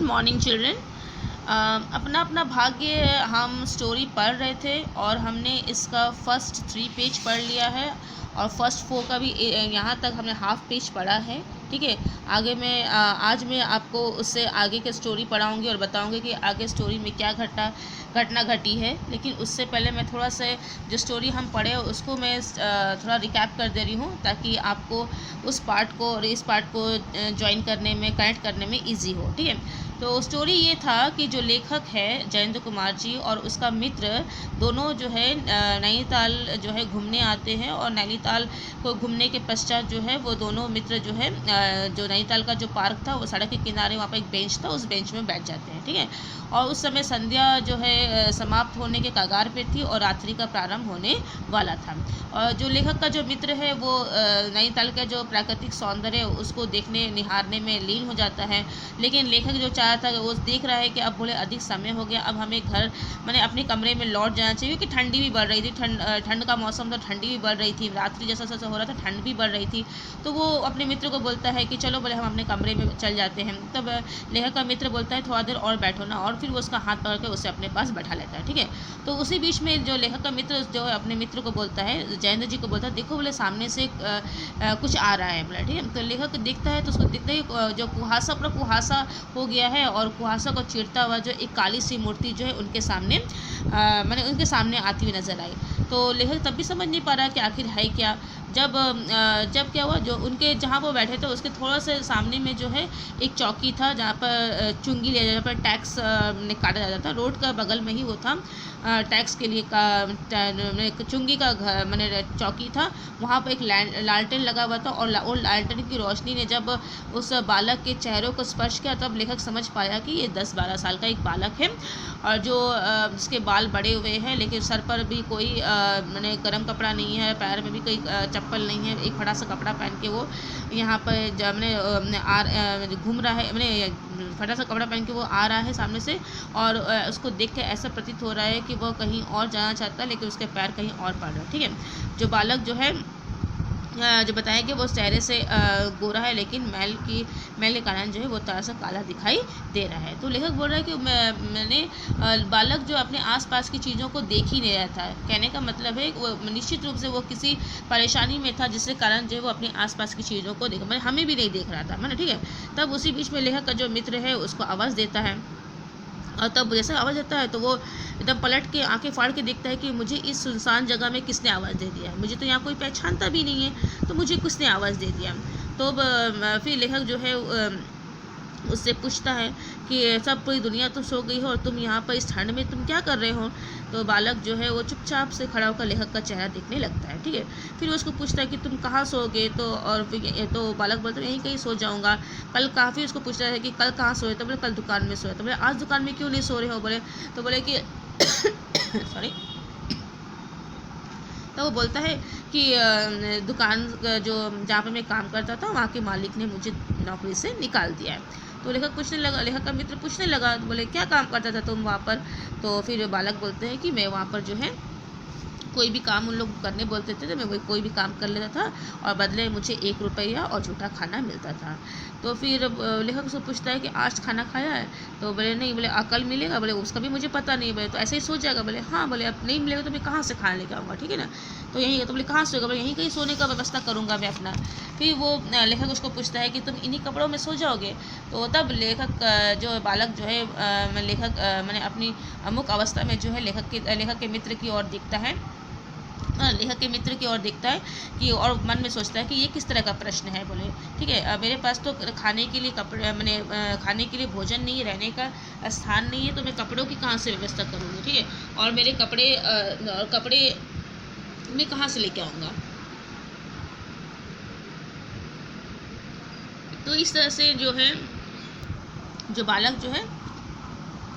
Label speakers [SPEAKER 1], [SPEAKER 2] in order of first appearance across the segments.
[SPEAKER 1] Morning children. अपना अपना भाग्य हम स्टोरी पढ़ रहे थे और हमने इसका फर्स्ट 3 पेज पढ़ लिया है और फर्स्ट 4 का भी यहाँ तक हमने हाफ पेज पढ़ा है। ठीक है, आगे मैं आज मैं आपको उससे आगे की स्टोरी पढ़ाऊँगी और बताऊँगी कि आगे स्टोरी में क्या घटना घटी है। लेकिन उससे पहले मैं थोड़ा सा जो स्टोरी हम पढ़े उसको मैं थोड़ा रिकैप कर दे रही हूँ ताकि आपको उस पार्ट को और इस पार्ट को ज्वाइन करने में, कनेक्ट करने में ईजी हो। ठीक है, तो स्टोरी ये था कि जो लेखक है जयेंद्र कुमार जी और उसका मित्र दोनों जो है नैनीताल जो है घूमने आते हैं और नैनीताल को घूमने के पश्चात जो है वो दोनों मित्र जो है जो नैनीताल का जो पार्क था वो सड़क के किनारे वहाँ पर एक बेंच था, उस बेंच में बैठ जाते हैं। ठीक है, और उस समय संध्या जो है समाप्त होने के कगार पे थी और रात्रि का प्रारंभ होने वाला था। और जो लेखक का जो मित्र है वो नैनीताल का जो प्राकृतिक सौंदर्य है उसको देखने निहारने में लीन हो जाता है। लेकिन लेखक जो चाह था वो देख रहा है कि अब बोले अधिक समय हो गया, अब हमें घर मैंने अपने कमरे में लौट जाना चाहिए क्योंकि ठंडी भी बढ़ रही थी। ठंड का मौसम था, ठंडी भी बढ़ रही थी, रात्रि जैसा जैसा हो रहा था ठंड भी बढ़ रही थी। तो वो अपने मित्र को बोलता है कि चलो बोले हम अपने कमरे में चल जाते हैं। तब लेखक का मित्र बोलता है थोड़ा देर और बैठो ना, और फिर वो उसका हाथ पकड़ के उसे अपने पास बैठा लेता है। ठीक है, तो उसी बीच में जो लेखक का मित्र जो है अपने मित्र को बोलता है, जयेंद्र जी को बोलता है देखो बोले सामने से कुछ आ रहा है बोला। ठीक है, तो लेखक देखता है तो उसको दिखता है जो कुहासा पूरा कुहासा हो गया है और कुहासा को चीरता हुआ जो एक काली सी मूर्ति जो है उनके सामने मैंने उनके सामने आती हुई नजर आई। तो लेखक तब भी समझ नहीं पा रहा कि आखिर है क्या। जब क्या हुआ, जो उनके जहाँ वो बैठे थे उसके थोड़ा सा सामने में जो है एक चौकी था जहाँ पर चुंगी लिया जहाँ पर टैक्स काटा जाता था। रोड का बगल में ही वो था, टैक्स के लिए का चुंगी का घर मैंने चौकी था। वहाँ पर एक लालटेन लगा हुआ था और वो लालटेन की रोशनी ने जब उस बालक के चेहरों को स्पर्श किया तब लेखक समझ पाया कि ये 10-12 साल का एक बालक है और जो जिसके बाल बड़े हुए हैं लेकिन सर पर भी कोई मैंने गर्म कपड़ा नहीं है, पैर में भी कोई चप्पल नहीं है। एक फटा सा कपड़ा पहन के वो यहाँ पर जब मैंने घूम रहा है, मैंने फटा सा कपड़ा पहन के वो आ रहा है सामने से और उसको देख के ऐसा प्रतीत हो रहा है कि वो कहीं और जाना चाहता है लेकिन उसके पैर कहीं और पड़ रहा है। ठीक है, जो बालक जो है जो बताया कि वो चेहरे से गोरा है लेकिन मैल के कारण जो है वो थोड़ा सा काला दिखाई दे रहा है। तो लेखक बोल रहा है कि मैंने बालक जो अपने आसपास की चीज़ों को देख ही नहीं रहा था। कहने का मतलब है वो निश्चित रूप से वो किसी परेशानी में था जिसके कारण जो है वो अपने आसपास की चीज़ों को देख मैंने हमें भी नहीं देख रहा था मैंने। ठीक है, तब उसी बीच में लेखक का जो मित्र है उसको आवाज़ देता है और तब जैसे आवाज़ देता है तो वो एकदम पलट के आंखें फाड़ के देखता है कि मुझे इस सुनसान जगह में किसने आवाज़ दे दिया, मुझे तो यहाँ कोई पहचानता भी नहीं है तो मुझे किसने आवाज़ दे दिया। तो फिर लेखक जो है उससे पूछता है कि सब पूरी दुनिया तो सो गई हो और तुम यहाँ पर इस ठंड में तुम क्या कर रहे हो। तो बालक जो है वो चुपचाप से खड़ा होकर लेखक का चेहरा देखने लगता है। ठीक है, फिर उसको पूछता है कि तुम कहाँ सोओगे, तो बालक बोलता है यहीं कहीं सो जाऊँगा। कल काफ़ी उसको पूछता है कि कल कहाँ सोए, तो बोले कल दुकान में सोए। तो बोले आज दुकान में क्यों नहीं सो रहे हो, बोले कि सॉरी। तो वो बोलता है कि दुकान जो जहाँ पर मैं काम करता था वहाँ के मालिक ने मुझे नौकरी से निकाल दिया है। तो लेखक का मित्र पूछने लगा, तो बोले क्या काम करता था तुम वहाँ पर। तो फिर बालक बोलते हैं कि मैं वहाँ पर जो है कोई भी काम उन लोग करने बोलते थे तो मैं वही कोई भी काम कर लेता था और बदले मुझे 1 रुपया और झूठा खाना मिलता था। तो फिर लेखक उसको पूछता है कि आज खाना खाया है, तो बोले नहीं। बोले कल मिलेगा, बोले उसका भी मुझे पता नहीं। बोले तो ऐसे ही सो जाएगा, बोले हाँ। बोले अब नहीं मिलेगा तो मैं कहाँ से खाना लेके आऊँगा, ठीक है ना, तो यहीं। तो बोले कहाँ सोएगा, बोले यहीं कहीं सोने का व्यवस्था करूँगा मैं अपना। फिर वो लेखक उसको पूछता है कि तुम इन्हीं कपड़ों में सो जाओगे। तो तब लेखक जो बालक जो है मैंने अपनी अमुक अवस्था में जो है लेखक के मित्र की ओर दिखता है, लेखक के मित्र की ओर देखता है कि और मन में सोचता है कि ये किस तरह का प्रश्न है। बोले ठीक है, मेरे पास तो खाने के लिए कपड़े मैंने खाने के लिए भोजन नहीं है, रहने का स्थान नहीं है, तो मैं कपड़ों की कहाँ से व्यवस्था करूँगी। ठीक है, और मेरे कपड़े मैं कहाँ से लेके आऊँगा। तो इस तरह से जो है जो बालक जो है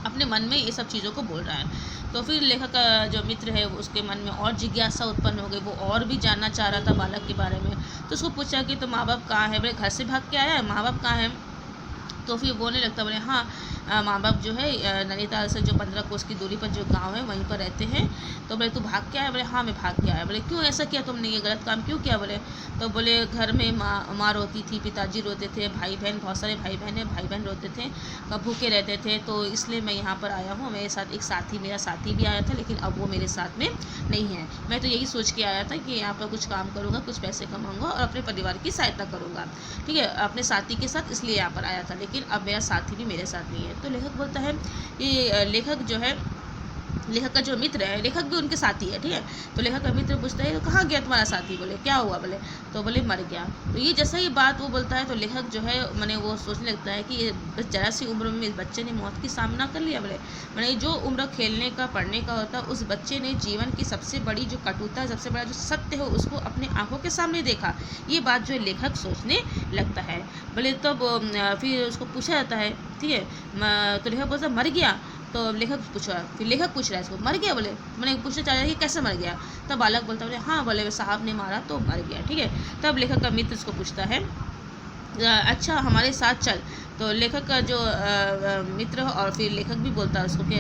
[SPEAKER 1] अपने मन में ये सब चीज़ों को बोल रहा है। तो फिर लेखक का जो मित्र है उसके मन में और जिज्ञासा उत्पन्न हो गई, वो और भी जानना चाह रहा था बालक के बारे में। तो उसको पूछा कि तो माँ बाप कहाँ है। बोले घर से भाग के आया है, माँ बाप कहाँ है। तो फिर बोलने लगता, बोले हाँ माँ बाप जो है नैनीताल से जो 15 कोस की दूरी पर जो गाँव है वहीं पर रहते हैं। तो बोले तू भाग के आया? बोले हाँ मैं भाग के आया। बोले क्यों ऐसा किया तुमने, ये गलत काम क्यों किया? बोले तो बोले घर में माँ रोती थी, पिताजी रोते थे, भाई बहन बहुत सारे भाई बहन है, भाई बहन रोते थे, भूखे रहते थे, तो इसलिए मैं यहाँ पर आया हूँ। मेरे साथ एक साथी, मेरा साथी भी आया था, लेकिन अब वो मेरे साथ में नहीं है। मैं तो यही सोच के आया था कि यहाँ पर कुछ काम करूँगा, कुछ पैसे कमाऊँगा और अपने परिवार की सहायता करूँगा, ठीक है, अपने साथी के साथ, इसलिए यहाँ पर आया था, लेकिन अब मेरा साथी भी मेरे साथ नहीं है। तो लेखक बोलता है, ये लेखक जो है, लेखक का जो मित्र है, लेखक भी उनके साथी है, ठीक है। तो लेखक का मित्र पूछता है तो कहाँ गया तुम्हारा साथी? बोले क्या हुआ? बोले तो बोले मर गया। तो ये जैसा ही बात वो बोलता है तो लेखक जो है मैंने वो सोचने लगता है कि बस जरा सी उम्र में इस बच्चे ने मौत की सामना कर लिया। बोले मैंने जो उम्र खेलने का, पढ़ने का होता है, उस बच्चे ने जीवन की सबसे बड़ी जो कटुता, सबसे बड़ा जो सत्य है उसको अपने आंखों के सामने देखा। ये बात जो है लेखक सोचने लगता है। बोले तब फिर उसको पूछा जाता है, ठीक है, तो लेखक बोलता मर गया। तो लेखक पूछा, फिर लेखक पूछ रहा है इसको मर गया? बोले मैंने पूछना चाह रहा है कि कैसे मर गया? तब बालक बोलता बोले हाँ, बोले साहब ने मारा तो मर गया, ठीक है। तब लेखक का मित्र इसको पूछता है अच्छा हमारे साथ चल। तो लेखक का जो मित्र और फिर लेखक भी बोलता है उसको कि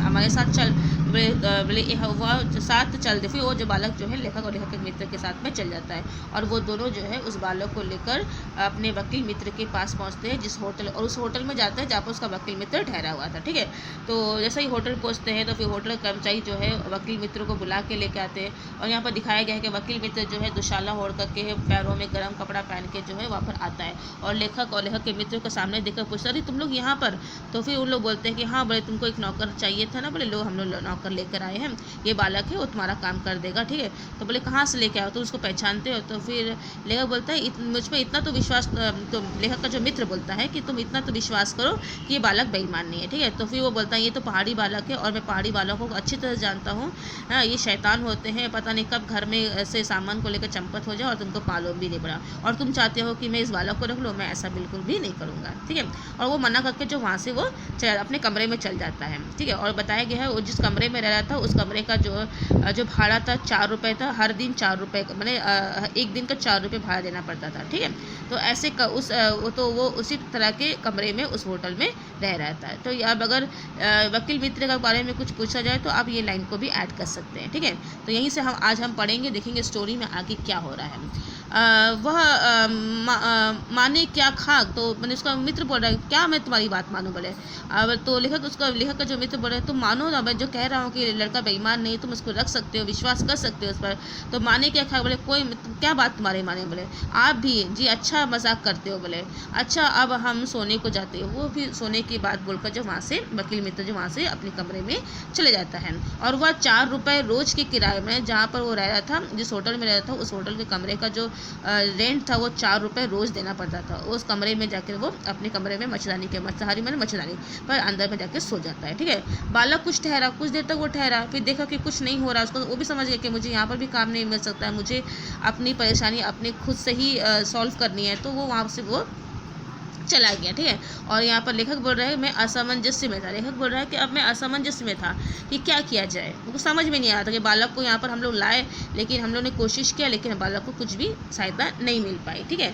[SPEAKER 1] हमारे साथ चल। बोले वह साथ चल दे। फिर वो जो बालक जो है लेखक और लेखक के मित्र के साथ में चल जाता है और वो दोनों जो है उस बालक को लेकर अपने वकील मित्र के पास पहुंचते हैं, जिस होटल, और उस होटल में जाते हैं जहाँ पर उसका वकील मित्र ठहरा हुआ था, ठीक है। तो जैसे ही होटल पहुँचते हैं तो फिर होटल कर्मचारी जो है वकील मित्र को बुला के लेके आते हैं और यहाँ पर दिखाया गया है कि वकील मित्र जो है दुशाला ओढ़ करके पैरों में गर्म कपड़ा पहन के जो है वहाँ पर आता है और लेखक के मित्र को सामने देखकर पूछता अरे तुम लोग यहाँ पर? तो फिर उन लोग बोलते हैं कि हाँ बोले तुमको एक नौकर चाहिए था ना? बोले लो हम लोग नौकर लेकर आए हैं, ये बालक है वो तुम्हारा काम कर देगा, ठीक है। तो बोले कहाँ से लेके आओ? तो उसको पहचानते हो? तो फिर लेखक बोलता है मुझ पर इतना तो विश्वास, तो लेखक का जो मित्र बोलता है कि तुम इतना तो विश्वास करो कि ये बालक बेईमान नहीं है, ठीक है। तो फिर वो बोलता है ये तो पहाड़ी बालक है और मैं पहाड़ी बालकों को अच्छी तरह जानता हूँ, ये शैतान होते हैं, पता नहीं कब घर में से सामान को लेकर चंपत हो जाए और तुमको मालूम भी नहीं पड़ा, और तुम चाहते हो कि मैं इस बालक को रख लूँ, मैं ऐसा बिल्कुल भी नहीं करूँगा, ठीक है। और वो मना करके जो वहाँ से वो अपने कमरे में चल जाता है, ठीक है। और बताया गया है वो जिस कमरे में रह रहा था उस कमरे का जो भाड़ा था 4 रुपये था, हर दिन 4 रुपये, मैंने एक दिन का 4 रुपये भाड़ा देना पड़ता था, ठीक है। तो ऐसे वो उसी तरह के कमरे में उस होटल में रह रहा था। तो अब अगर वकील मित्र के बारे में कुछ पूछा जाए तो आप ये लाइन को भी ऐड कर सकते हैं, ठीक है। तो यहीं से आज हम पढ़ेंगे, देखेंगे स्टोरी में आगे क्या हो रहा है। वह माने क्या खाक? तो मैंने उसका मित्र बोल रहा है क्या मैं तुम्हारी बात मानूं? बोले तो लेखक का जो मित्र बोल रहा है तुम मानो ना, मैं जो कह रहा हूँ कि लड़का बेईमान नहीं, तुम उसको रख सकते हो, विश्वास कर सकते हो उस पर। तो माने क्या खाक? बोले कोई क्या बात तुम्हारे माने? बोले आप भी जी अच्छा मजाक करते हो। बोले अच्छा अब हम सोने को जाते हो। वो फिर सोने की बात बोलकर जो वहाँ से वकील मित्र जो वहाँ से अपने कमरे में चले जाता है और वह 4 रुपये रोज के किराए में, जहाँ पर वो रह रहा था, जिस होटल में रह रहा था, उस होटल के कमरे का जो रेंट था वो 4 रुपये रोज़ देना पड़ता था। उस कमरे में जाकर वो अपने कमरे में मच्छरदानी पर अंदर में जाकर सो जाता है, ठीक है। बालक कुछ ठहरा, कुछ देर तक वो ठहरा, फिर देखा कि कुछ नहीं हो रहा उसको, वो भी समझ गया कि मुझे यहाँ पर भी काम नहीं मिल सकता है, मुझे अपनी परेशानी अपने खुद से ही सॉल्व करनी है। तो वो वहाँ से वो चला गया, ठीक है। और यहाँ पर लेखक बोल रहा है मैं असमंजस्य में था। लेखक बोल रहा है कि अब मैं असमंजस्य में था कि क्या किया जाए, उनको समझ में नहीं आया था कि बालक को यहाँ पर हम लोग लाए, लेकिन हम लोग ने कोशिश किया, लेकिन बालक को कुछ भी सहायता नहीं मिल पाई, ठीक है।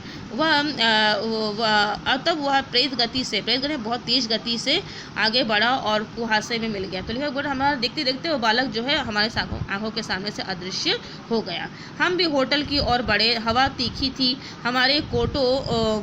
[SPEAKER 1] तब वह प्रेत गति बहुत तेज गति से आगे बढ़ा और कुहासे में मिल गया। तो लेखक बोल रहा हमारा देखते देखते वो बालक जो है हमारे आंखों के सामने से अदृश्य हो गया। हम भी होटल की ओर बढ़े, हवा तीखी थी, हमारे कोटों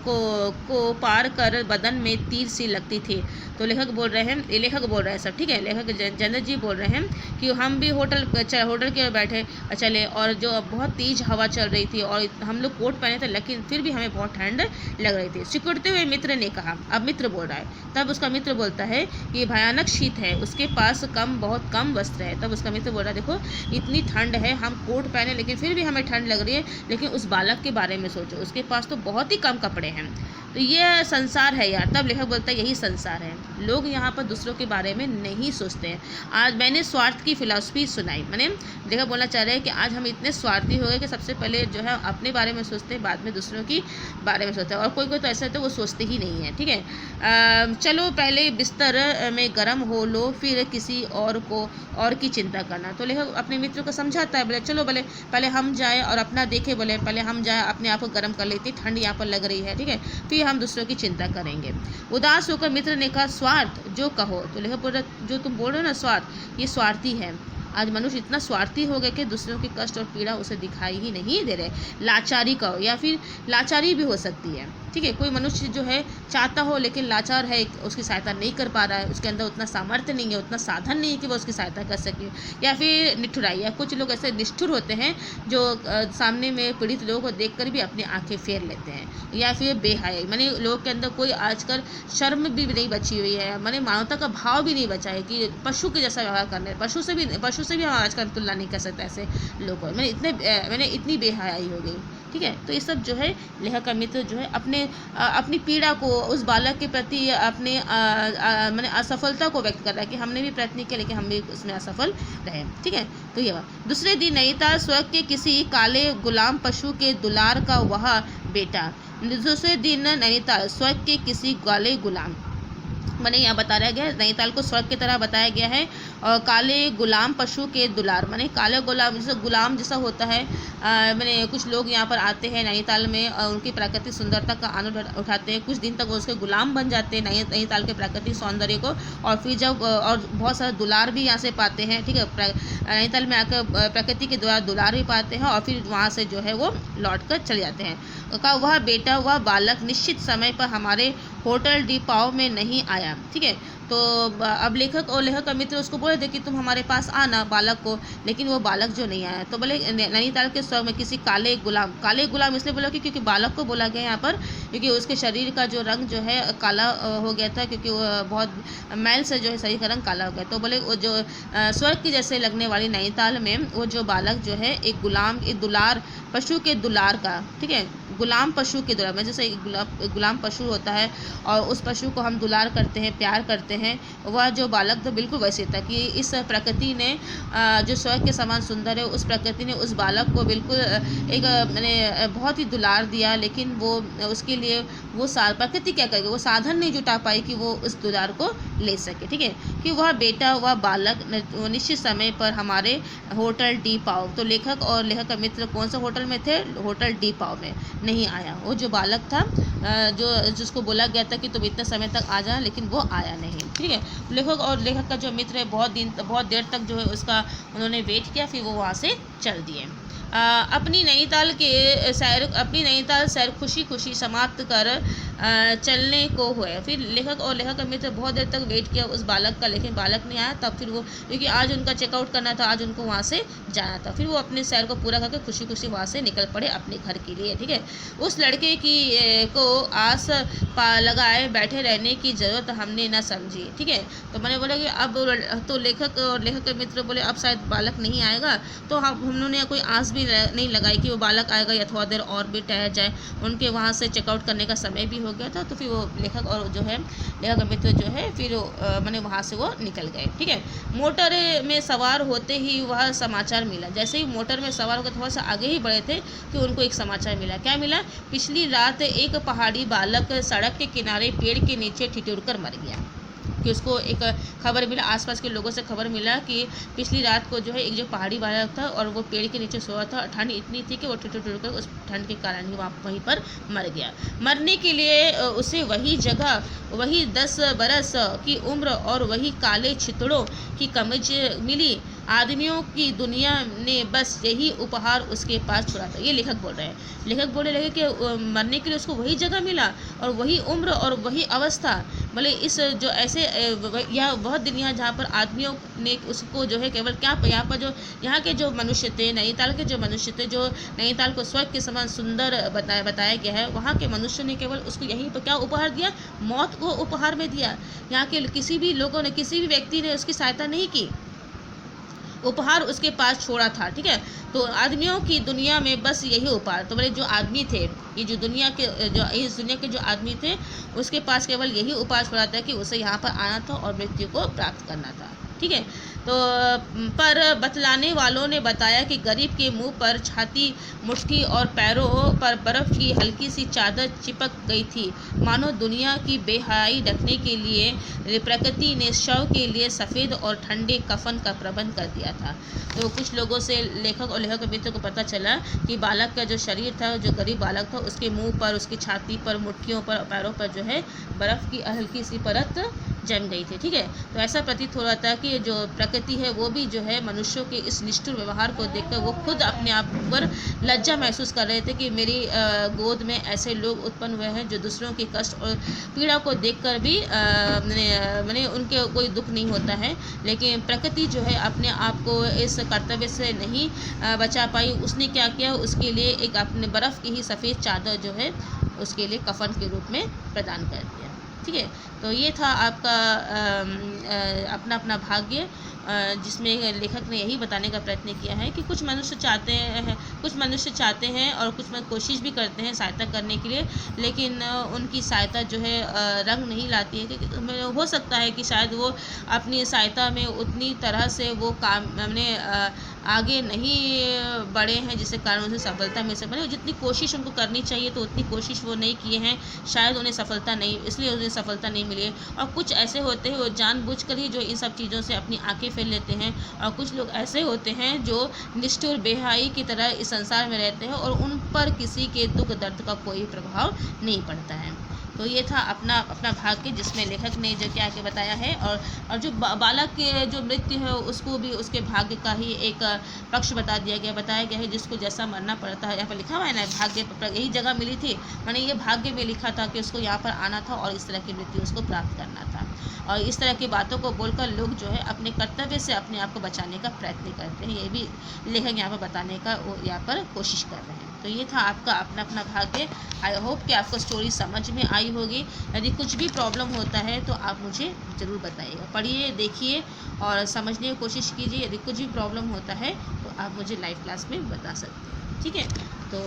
[SPEAKER 1] को पार कर बदन में तीर सी लगती थी। तो लेखक बोल रहे हैं सब, ठीक है। लेखक जयेंद्र जी बोल रहे हैं कि हम भी होटल के ओर बैठे चले और जो बहुत तेज हवा चल रही थी और हम लोग कोट पहने थे, लेकिन फिर भी हमें बहुत ठंड लग रही थी। सिकुड़ते हुए मित्र ने कहा, अब मित्र बोल रहा है, तब उसका मित्र बोलता है कि भयानक शीत है, उसके पास बहुत कम वस्त्र है। तब उसका मित्र बोल रहा है देखो इतनी ठंड है, हम कोट पहने लेकिन फिर भी हमें ठंड लग रही है, लेकिन उस बालक के बारे में सोचो, उसके पास तो बहुत ही कम कपड़े हैं। तो ये संसार है यार। तब लेखक बोलता है यही संसार है, लोग यहाँ पर दूसरों के बारे में नहीं सोचते हैं। आज मैंने स्वार्थ की फिलॉसफी सुनाई, मैंने लेखक बोलना चाह रहे हैं कि आज हम इतने स्वार्थी हो गए कि सबसे पहले जो है अपने बारे में सोचते हैं, बाद में दूसरों की बारे में सोचते हैं, और कोई तो ऐसा है तो वो सोचते ही नहीं है, ठीक है। चलो पहले बिस्तर में गर्म हो लो, फिर किसी और की चिंता करना। तो लेखक अपने मित्र को समझाता है, बोले चलो बोले पहले हम जाए और अपना देखे, बोले पहले हम जाए अपने आप को गर्म कर लेते, ठंड यहाँ पर लग रही है, ठीक है, फिर भी हम दूसरों की चिंता करेंगे। उदास होकर मित्र ने कहा, स्वार्थ जो कहो। तो लेखक बोल रहा, जो तुम बोल रहे हो ना स्वार्थ, ये स्वार्थी है। आज मनुष्य इतना स्वार्थी हो गया कि दूसरों के कष्ट और पीड़ा उसे दिखाई ही नहीं दे रहे। लाचारी कहो, या फिर लाचारी भी हो सकती है, ठीक है। कोई मनुष्य जो है चाहता हो लेकिन लाचार है, उसकी सहायता नहीं कर पा रहा है, उसके अंदर उतना सामर्थ्य नहीं है, उतना साधन नहीं है कि वो उसकी सहायता कर सके। या फिर निठुराई, या कुछ लोग ऐसे निष्ठुर होते हैं जो सामने में पीड़ित लोगों को देखकर भी अपनी आंखें फेर लेते हैं। या फिर बेहयाई, माने लोगों के अंदर कोई आजकल शर्म भी नहीं बची हुई है, माने मानवता का भाव भी नहीं बचा है कि पशु के जैसा व्यवहार करने। पशु से भी हम आजकल तुलना नहीं कर सकते ऐसे लोगों, मैंने इतनी बेहयाई हो गई, ठीक है। तो ये सब जो है लेखक का मित्र जो है अपनी पीड़ा को उस बालक के प्रति अपने मैंने असफलता को व्यक्त कर रहा है कि हमने भी प्रयत्न किया लेकिन हम भी उसमें असफल रहे, ठीक है। तो ये दूसरे दिन नैनीताल स्वर्ग के किसी काले गुलाम पशु के दुलार का वह बेटा। दूसरे दिन नैनीताल स्वर्ग के किसी काले गुलाम, मैंने यहाँ बताया गया है नैनीताल को स्वर्ग की तरह बताया गया है। और काले गुलाम पशु के दुलार, माने काले गुलाम जैसे गुलाम जैसा होता है। मैंने कुछ लोग यहाँ पर आते हैं नैनीताल में और उनकी प्राकृतिक सुंदरता का आनंद उठाते हैं, कुछ दिन तक वो उसके गुलाम बन जाते हैं नैनीताल के प्राकृतिक सौंदर्य को, और फिर जब और बहुत सारा दुलार भी यहाँ से पाते हैं, ठीक है। नैनीताल में आकर प्रकृति के द्वारा दुलार भी पाते हैं और फिर वहाँ से जो है वो लौट कर चले जाते हैं। का वह बेटा, वह बालक निश्चित समय पर हमारे होटल डी पाव में नहीं आया, ठीक है। तो अब लेखक और लेखक का मित्र उसको बोले थे कि तुम हमारे पास आना बालक को, लेकिन वो बालक जो नहीं आया। तो बोले नैनीताल के स्वर्ग में किसी काले गुलाम इसलिए बोला कि क्योंकि बालक को बोला गया यहाँ पर, क्योंकि उसके शरीर का जो रंग जो है काला हो गया था, क्योंकि वो बहुत मैल से जो है शरीर का रंग काला हो गया। तो बोले वो जो स्वर्ग की जैसे लगने वाली नैनीताल में वो जो बालक जो है एक दुलार पशु के दुलार का, ठीक है, गुलाम पशु के दुलार में, जैसे एक गुलाम पशु होता है और उस पशु को हम दुलार करते हैं, प्यार करते हैं, वह जो बालक तो बिल्कुल वैसे था कि इस प्रकृति ने जो स्वर्ग के समान सुंदर है, उस प्रकृति ने उस बालक को बिल्कुल एक मैंने बहुत ही दुलार दिया, लेकिन वो उसके लिए वो प्रकृति क्या करेगी, वो साधन नहीं जुटा पाई कि वो उस दुलार को ले सके, ठीक है। कि वह बेटा, वह बालक निश्चित समय पर हमारे होटल डी पाव, तो लेखक और लेखक का मित्र कौन सा होटल में थे, होटल डी पाव में नहीं आया। वो जो बालक था जिसको बोला गया था कि तुम इतने समय तक आ जाना, लेकिन वो आया नहीं, ठीक है। लेखक और लेखक का जो मित्र है बहुत देर तक जो है उसका उन्होंने वेट किया, फिर वो वहाँ से चल दिए। अपनी नैनीताल सैर खुशी खुशी समाप्त कर चलने को हुए। फिर लेखक और लेखक का मित्र बहुत देर तक वेट किया उस बालक का, लेकिन बालक नहीं आया। तब फिर वो, क्योंकि आज उनका चेकआउट करना था, आज उनको वहाँ से जाना था, फिर वो अपने सैर को पूरा करके खुशी खुशी वहाँ से निकल पड़े अपने घर के लिए, ठीक है। उस लड़के की को आस लगाए बैठे रहने की ज़रूरत हमने न समझी, ठीक है। तो मैंने बोला कि अब तो लेखक और लेखक के मित्र बोले अब शायद बालक नहीं आएगा, तो हम उन्होंने कोई आस भी नहीं लगाई कि वो बालक आएगा या थोड़ा देर और भी ठहर जाए। उनके वहाँ से चेकआउट करने का समय भी हो गया था, तो फिर वो लेखक और जो है लेखक का मित्र जो है फिर मैंने वहाँ से वो निकल गए, ठीक है। मोटर में सवार होते ही वह समाचार मिला। जैसे ही मोटर में सवार होकर थोड़ा सा आगे ही बढ़े थे कि उनको एक समाचार मिला। क्या मिला? पिछली रात एक पहाड़ी बालक सड़क के किनारे पेड़ के नीचे ठिठुर कर मर गया। कि उसको एक खबर मिला, आसपास के लोगों से खबर मिला कि पिछली रात को जो है एक जो पहाड़ी बालक था और वो पेड़ के नीचे सोया था। ठंड इतनी थी कि वो ठिठुर कर उस ठंड के कारण ही वहीं पर मर गया। मरने के लिए उसे वही जगह, वही 10 बरस की उम्र और वही काले छितड़ों की कमीज मिली। आदमियों की दुनिया ने बस यही उपहार उसके पास छोड़ा था। ये लेखक बोल रहे हैं। लेखक बोले लगे कि मरने के लिए उसको वही जगह मिला और वही उम्र और वही अवस्था, बोले इस जो ऐसे यह वह दुनिया जहाँ पर आदमियों ने उसको जो है केवल क्या यहाँ पर जो यहाँ के जो मनुष्य थे, नैनीताल के जो मनुष्य थे, जो नैनीताल को स्वर्ग के समान सुंदर बताया गया है, वहाँ के मनुष्य ने केवल उसको यहीं पर क्या उपहार दिया? मौत को उपहार में दिया। यहाँ के किसी भी लोगों ने, किसी भी व्यक्ति ने उसकी सहायता नहीं की, उपहार उसके पास छोड़ा था, ठीक है। तो आदमियों की दुनिया में बस यही उपहार। तो बोले जो आदमी थे, ये जो दुनिया के जो इस दुनिया के जो आदमी थे, उसके पास केवल यही उपहार छोड़ा था कि उसे यहाँ पर आना था और मृत्यु को प्राप्त करना था। ठीक है। तो पर बतलाने वालों ने बताया कि गरीब के मुंह पर, छाती, मुट्ठी और पैरों पर बर्फ़ की हल्की सी चादर चिपक गई थी, मानो दुनिया की बेहयाई ढकने के लिए प्रकृति ने शव के लिए सफ़ेद और ठंडे कफन का प्रबंध कर दिया था। तो कुछ लोगों से लेखक और लेखक मित्र को पता चला कि बालक का जो शरीर था, जो गरीब बालक था, उसके मुंह पर, उसकी छाती पर, मुट्ठियों पर और पैरों पर जो है बर्फ़ की हल्की सी परत जम गई थी। ठीक है। तो ऐसा प्रतीत हो रहा था कि जो प्रकृति है वो भी जो है मनुष्यों के इस निष्ठुर व्यवहार को देखकर वो खुद अपने आप पर लज्जा महसूस कर रहे थे कि मेरी गोद में ऐसे लोग उत्पन्न हुए हैं जो दूसरों के कष्ट और पीड़ा को देखकर भी मैंने उनके कोई दुख नहीं होता है। लेकिन प्रकृति जो है अपने आप को इस कर्तव्य से नहीं बचा पाई। उसने क्या किया, उसके लिए एक अपने बर्फ़ की ही सफ़ेद चादर जो है उसके लिए कफन के रूप में प्रदान कर दिया। ठीक है। तो ये था आपका अपना अपना भाग्य, जिसमें लेखक ने यही बताने का प्रयत्न किया है कि कुछ मनुष्य चाहते हैं और कुछ कोशिश भी करते हैं सहायता करने के लिए, लेकिन उनकी सहायता जो है रंग नहीं लाती है। क्योंकि हो सकता है कि शायद वो अपनी सहायता में उतनी तरह से वो काम आगे नहीं बढ़े हैं, जिसके कारण उन्हें सफलता मिल सके। जितनी कोशिश उनको करनी चाहिए तो उतनी कोशिश वो नहीं किए हैं, शायद उन्हें सफलता नहीं, इसलिए उन्हें सफलता नहीं मिली है। और कुछ ऐसे होते हैं वो जानबूझकर ही जो इन सब चीज़ों से अपनी आंखें फेर लेते हैं, और कुछ लोग ऐसे होते हैं जो निष्ठुर बेहयाई की तरह इस संसार में रहते हैं और उन पर किसी के दुख दर्द का कोई प्रभाव नहीं पड़ता है। तो ये था अपना अपना भाग्य, जिसमें लेखक ने जो क्या के बताया है। और जो बालक के जो मृत्यु है उसको भी उसके भाग्य का ही एक पक्ष बताया गया है, जिसको जैसा मरना पड़ता है। यहाँ पर लिखा हुआ है ना, भाग्य यही जगह मिली थी, मैंने ये भाग्य में लिखा था कि उसको यहाँ पर आना था और इस तरह की मृत्यु उसको प्राप्त करना था। और इस तरह की बातों को बोलकर लोग जो है अपने कर्तव्य से अपने आप को बचाने का प्रयत्न करते हैं। ये भी लेखक यहाँ पर बताने का यहाँ पर कोशिश कर रहे हैं। तो ये था आपका अपना अपना भाग्य। आई होप कि आपको स्टोरी समझ में आई होगी। यदि कुछ भी प्रॉब्लम होता है तो आप मुझे ज़रूर बताइएगा। पढ़िए, देखिए और समझने की कोशिश कीजिए। यदि कुछ भी प्रॉब्लम होता है तो आप मुझे लाइव क्लास में बता सकते हैं। ठीक है। तो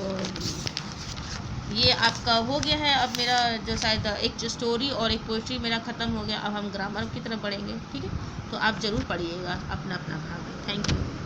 [SPEAKER 1] ये आपका हो गया है। अब मेरा जो शायद एक जो स्टोरी और एक पोइट्री मेरा ख़त्म हो गया। अब हम ग्रामर की तरफ बढ़ेंगे। ठीक है। तो आप ज़रूर पढ़िएगा अपना अपना भाग्य। Thank you.